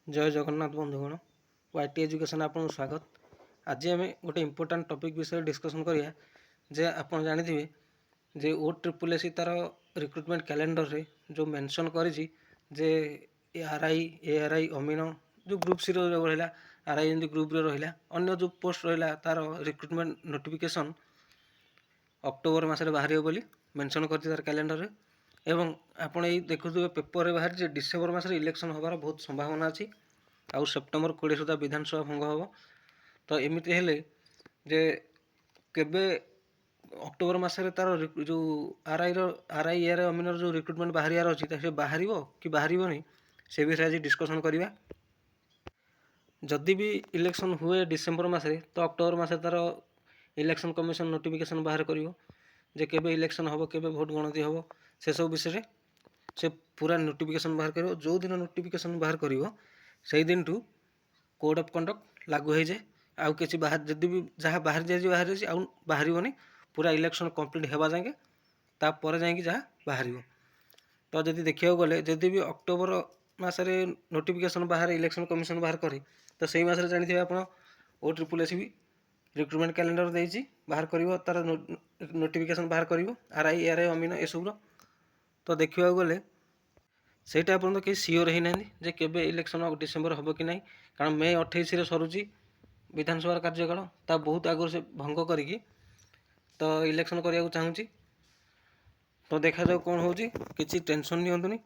जय जगन्नाथ बंधुगण YT education आपको स्वागत। आज आम गोटे इम्पोर्टाट टॉपिक विषय डिस्कसन करिया जे आप जानिथिबे जे OSSC तार रिक्रुटमेंट कैलेंडर रे जो मेंशन करिछि जे ARI अमीन जो ग्रुप सी रहा RI जमी ग्रुप रे रहा अन्य जो पोस्ट रहा तार रिक्रुटमेंट नोटिफिकेशन अक्टोबर मसरे बाहर बोली मेंशन कर तार कैलेंडर रे एवं आपण ये देखुए पेपर रे बाहर जे डिसेम्बर मसरे इलेक्शन होबार बहुत संभावना अच्छी आउ सेप्टेम्बर 20 सुधा विधानसभा भंग हम तो एमती हेले जे केबे अक्टोबर मसरे तार जो आरआई अमीनर जो रिक्रुटमेंट बाहर अच्छी से बाहर कि बाहर से विषय आज डिस्कसन करवा। जदि भी इलेक्शन हुए डिसेम्बर मसरे तो अक्टोबर मस तार इलेक्शन कमिशन नोटिफिकेशन बाहर कर जे केबे इलेक्शन हम केबे भोट गणति हम से सब विषय से पूरा नोटिफिकेशन बाहर कर जो दिन नोटिफिकेशन बाहर कर से दिन टू कोड ऑफ कंडक्ट लागू हो जाए आउ कि बाहर जदि भी जहाँ बाहर जाए बाहर आउ बाहर पूरा इलेक्शन कंप्लीट होगा जाए तापर जाकि जहाँ बाहर तो जदि देखा गले जदि भी अक्टोबर मसरे नोटिफिकेशन बाहर इलेक्शन कमिशन बाहर करे तो सही मसरे जानी आप OSSC भी रिक्रुटमेंट कैलेंडर देती बाहर कर तार नोटिफिकेशन बाहर कर आरआई अमीन एसबूर तो देखा गले सेटा आप कहीं सियोर होना जे केबे इलेक्शन डिसेम्बर हम कि ना कारण मे 28 सरुची विधानसभा कार्यकाल ता बहुत आगु से भंग करी तो इलेक्शन करने चाहूँगी तो देखा जाऊ कौन हो कि टेंशन नियंतुनी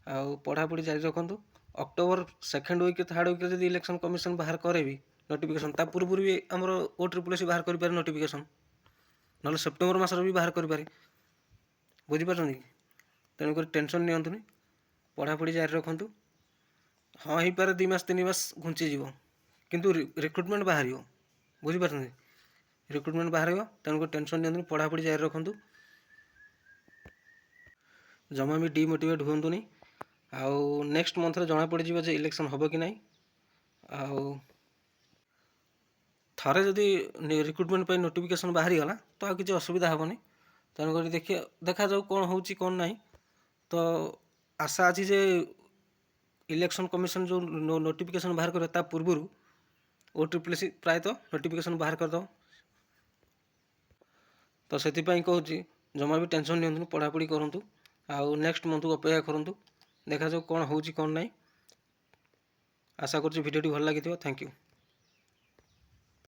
आउ पढ़ापढ़ी जारी रखु October second week third week जब इलेक्शन कमिशन बाहर करे भी नोटिफिकेशन ता पूर्व भी आमर OSSC बाहर कर नोटिफिकेशन ना सेप्टेम्बर मसर भी बाहर करें बुझीपार तेणुक टेंशन नियंतुनी पढ़ापढ़ी जारी रखु हाँ हो पारे 2 मास 3 मास घुंचीज किंतु रिक्रुटमेंट बाहर बुझीपार रिक्रुटमेंट बाहर तेणुक टेंशन नियंतुनी पढ़ापढ़ी जारी रखु जमा भी डिमोटिवेट हुंतुनी आउ नेक्स्ट मंथ रे जना पड़ जे इलेक्शन हम कि ना आउ थे जदि रिक्रुटमेंट नोटिफिकेशन बाहरी गला तो आ किसी असुविधा हेनी तेणुक देखा जाऊ कौन हो कौन ना तो आशा अच्छी जे इलेक्शन कमिशन जो नोटिफिकेशन बाहर करे पूर्व OSSC प्रायतः नोटिफिकेशन बाहर करद तो से कहूँ जमा भी टेंशन नि पढ़ापढ़ी करूँ आउ नेक्स्ट मंथ को अपेक्षा करूँ देखा जाऊ कौन हो कौन ना आशा करूँ वीडियो भल लगी थैंक यू।